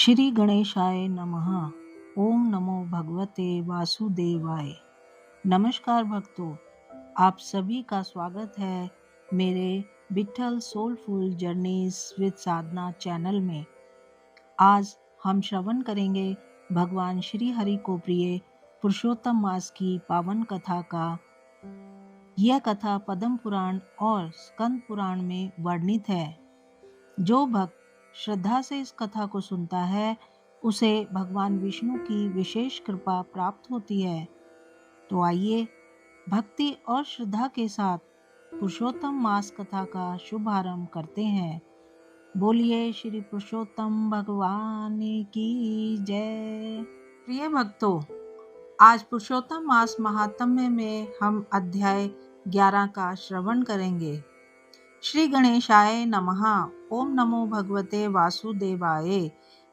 श्री गणेशाय नमः। ओम नमो भगवते वासुदेवाय। नमस्कार भक्तों, आप सभी का स्वागत है मेरे Vitthal soulful journeys with Sadhana channel में। आज हम श्रवण करेंगे भगवान श्री हरि को प्रिय पुरुषोत्तम मास की पावन कथा का। यह कथा पद्म पुराण और स्कंद पुराण में वर्णित है। जो भक्त श्रद्धा से इस कथा को सुनता है उसे भगवान विष्णु की विशेष कृपा प्राप्त होती है। तो आइए भक्ति और श्रद्धा के साथ पुरुषोत्तम मास कथा का शुभारंभ करते हैं। बोलिए श्री पुरुषोत्तम भगवान की जय। प्रिय भक्तों, आज पुरुषोत्तम मास महात्म्य में हम अध्याय 11 का श्रवण करेंगे। श्री गणेशाय नमः। ओम नमो भगवते वासुदेवाय।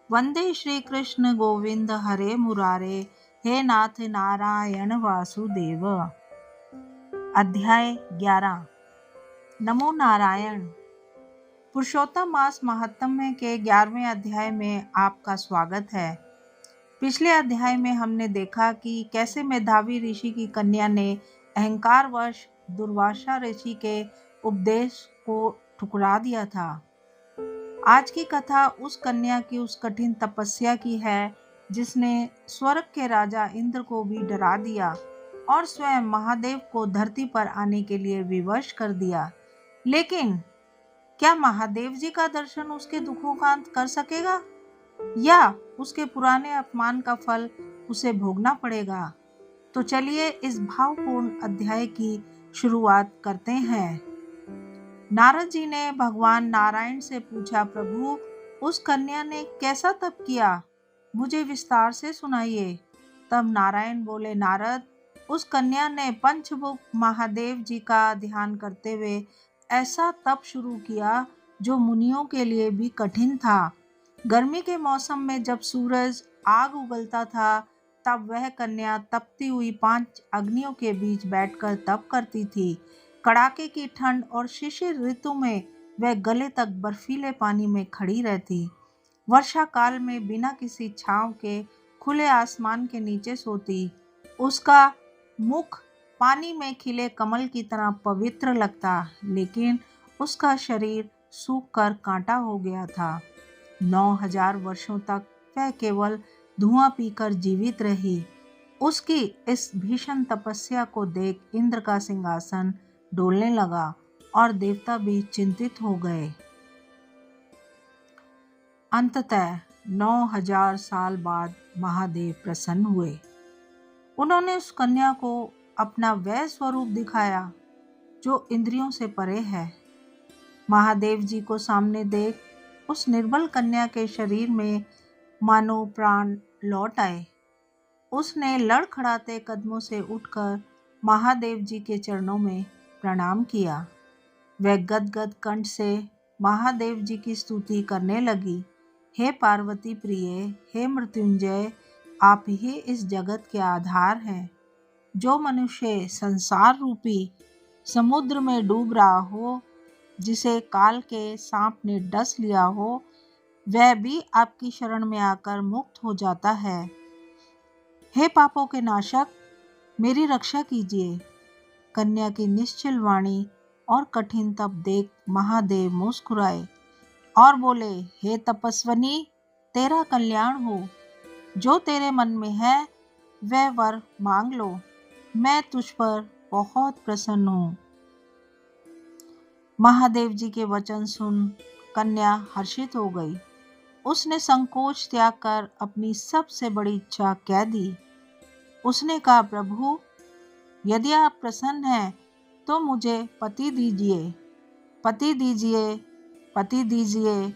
वंदे श्री कृष्ण गोविंद हरे मुरारे। हे नाथ नारायण वासुदेव। अध्याय 11। नमो नारायण। पुरुषोत्तम मास महात्म्य के 11वें अध्याय में आपका स्वागत है। पिछले अध्याय में हमने देखा कि कैसे मेधावी ऋषि की कन्या ने अहंकारवश दुर्वासा ऋषि के उपदेश को ठुकरा दिया था। आज की कथा उस कन्या की उस कठिन तपस्या की है जिसने स्वर्ग के राजा इंद्र को भी डरा दिया और स्वयं महादेव को धरती पर आने के लिए विवश कर दिया। लेकिन क्या महादेव जी का दर्शन उसके दुखों का अंत कर सकेगा या उसके पुराने अपमान का फल उसे भोगना पड़ेगा? तो चलिए इस भावपूर्ण अध्याय की शुरुआत करते हैं। नारद जी ने भगवान नारायण से पूछा, प्रभु उस कन्या ने कैसा तप किया, मुझे विस्तार से सुनाइए। तब नारायण बोले, नारद उस कन्या ने पंचमुख महादेव जी का ध्यान करते हुए ऐसा तप शुरू किया जो मुनियों के लिए भी कठिन था। गर्मी के मौसम में जब सूरज आग उगलता था तब वह कन्या तपती हुई 5 अग्नियों के बीच बैठकर तप करती थी। कड़ाके की ठंड और शिशिर ऋतु में वह गले तक बर्फीले पानी में खड़ी रहती। वर्षा काल में बिना किसी छांव के खुले आसमान के नीचे सोती। उसका मुख पानी में खिले कमल की तरह पवित्र लगता, लेकिन उसका शरीर सूख कर कांटा हो गया था। 9000 वर्षों तक वह केवल धुआं पीकर जीवित रही। उसकी इस भीषण तपस्या को देख इंद्र का सिंहासन डोलने लगा और देवता भी चिंतित हो गए। अंततः 9000 साल बाद महादेव प्रसन्न हुए। उन्होंने उस कन्या को अपना वह स्वरूप दिखाया जो इंद्रियों से परे है। महादेव जी को सामने देख उस निर्बल कन्या के शरीर में मानो प्राण लौट आए। उसने लड़खड़ाते कदमों से उठकर महादेव जी के चरणों में प्रणाम किया। वह गदगद कंठ से महादेव जी की स्तुति करने लगी। हे पार्वती प्रिय, हे मृत्युंजय, आप ही इस जगत के आधार हैं। जो मनुष्य संसार रूपी समुद्र में डूब रहा हो, जिसे काल के सांप ने डस लिया हो, वह भी आपकी शरण में आकर मुक्त हो जाता है। हे पापों के नाशक, मेरी रक्षा कीजिए। कन्या की निश्चल वाणी और कठिन तप देख महादेव मुस्कुराए और बोले, हे तपस्विनी, तेरा कल्याण हो। जो तेरे मन में है वह वर मांग लो, मैं तुझ पर बहुत प्रसन्न हूँ। महादेव जी के वचन सुन कन्या हर्षित हो गई। उसने संकोच त्याग कर अपनी सबसे बड़ी इच्छा कह दी। उसने कहा, प्रभु यदि आप प्रसन्न हैं तो मुझे पति दीजिए, पति दीजिए, पति दीजिए,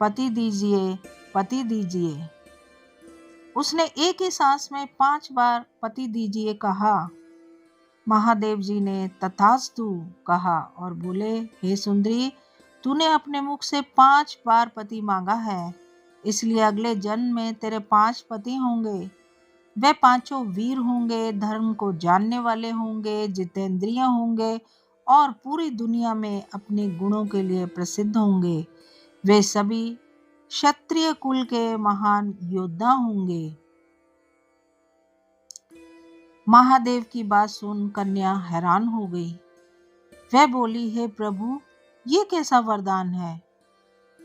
पति दीजिए, पति दीजिए। उसने एक ही सांस में 5 बार पति दीजिए कहा। महादेव जी ने तथास्तु कहा और बोले, हे सुंदरी, तूने अपने मुख से 5 बार पति मांगा है, इसलिए अगले जन्म में तेरे 5 पति होंगे। वे 5 वीर होंगे, धर्म को जानने वाले होंगे, जितेंद्रिय होंगे और पूरी दुनिया में अपने गुणों के लिए प्रसिद्ध होंगे। वे सभी क्षत्रिय कुल के महान योद्धा होंगे। महादेव की बात सुन कन्या हैरान हो गई। वह बोली, हे प्रभु, ये कैसा वरदान है?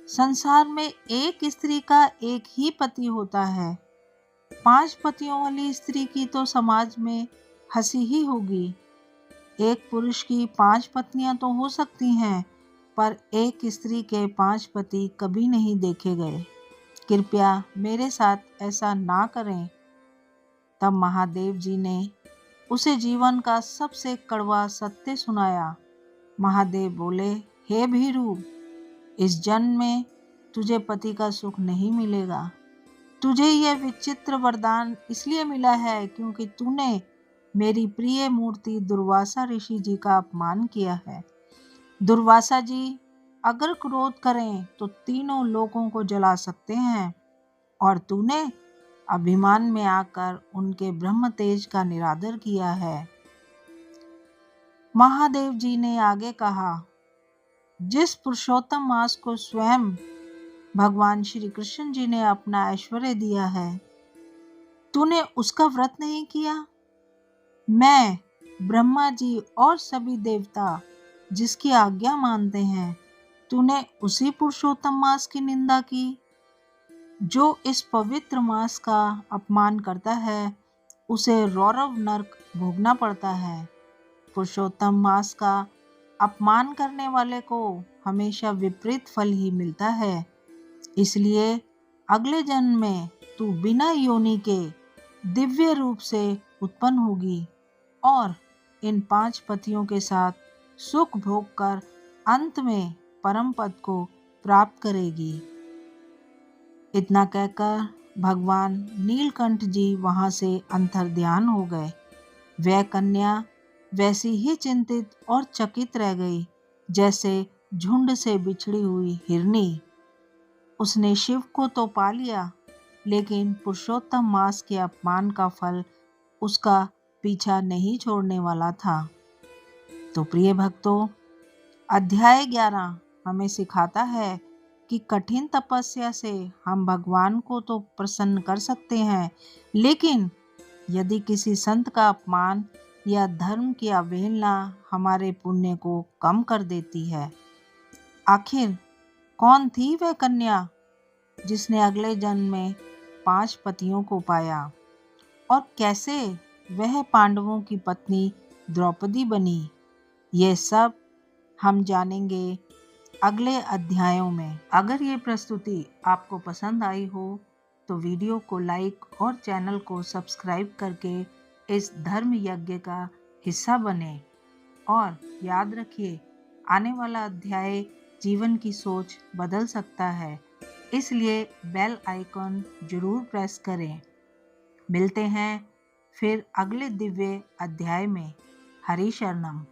संसार में एक स्त्री का एक ही पति होता है। 5 पतियों वाली स्त्री की तो समाज में हंसी ही होगी। एक पुरुष की 5 पत्नियां तो हो सकती हैं, पर एक स्त्री के 5 पति कभी नहीं देखे गए। कृपया मेरे साथ ऐसा ना करें। तब महादेव जी ने उसे जीवन का सबसे कड़वा सत्य सुनाया। महादेव बोले, हे भीरू, इस जन्म में तुझे पति का सुख नहीं मिलेगा। तुझे यह विचित्र वरदान इसलिए मिला है क्योंकि तूने मेरी प्रिय मूर्ति दुर्वासा ऋषि जी का अपमान किया है। दुर्वासा जी अगर क्रोध करें तो तीनों लोगों को जला सकते हैं, और तूने अभिमान में आकर उनके ब्रह्म तेज का निरादर किया है। महादेव जी ने आगे कहा, जिस पुरुषोत्तम मास को स्वयं भगवान श्री कृष्ण जी ने अपना ऐश्वर्य दिया है, तूने उसका व्रत नहीं किया। मैं, ब्रह्मा जी और सभी देवता जिसकी आज्ञा मानते हैं, तूने उसी पुरुषोत्तम मास की निंदा की। जो इस पवित्र मास का अपमान करता है, उसे रौरव नरक भोगना पड़ता है। पुरुषोत्तम मास का अपमान करने वाले को हमेशा विपरीत फल ही मिलता है। इसलिए अगले जन्म में तू बिना योनि के दिव्य रूप से उत्पन्न होगी और इन 5 पतियों के साथ सुख भोग कर अंत में परम पद को प्राप्त करेगी। इतना कहकर भगवान नीलकंठ जी वहां से अंतर्ध्यान हो गए। वह कन्या वैसी ही चिंतित और चकित रह गई जैसे झुंड से बिछड़ी हुई हिरनी। उसने शिव को तो पा लिया, लेकिन पुरुषोत्तम मास के अपमान का फल उसका पीछा नहीं छोड़ने वाला था। तो प्रिय भक्तों, अध्याय 11 हमें सिखाता है कि कठिन तपस्या से हम भगवान को तो प्रसन्न कर सकते हैं, लेकिन यदि किसी संत का अपमान या धर्म की अवहेलना हमारे पुण्य को कम कर देती है। आखिर कौन थी वह कन्या जिसने अगले जन्म में 5 पतियों को पाया, और कैसे वह पांडवों की पत्नी द्रौपदी बनी? ये सब हम जानेंगे अगले अध्यायों में। अगर ये प्रस्तुति आपको पसंद आई हो तो वीडियो को लाइक और चैनल को सब्सक्राइब करके इस धर्म यज्ञ का हिस्सा बने। और याद रखिए, आने वाला अध्याय जीवन की सोच बदल सकता है, इसलिए बेल आइकन जरूर प्रेस करें। मिलते हैं फिर अगले दिव्य अध्याय में। हरि शरणम।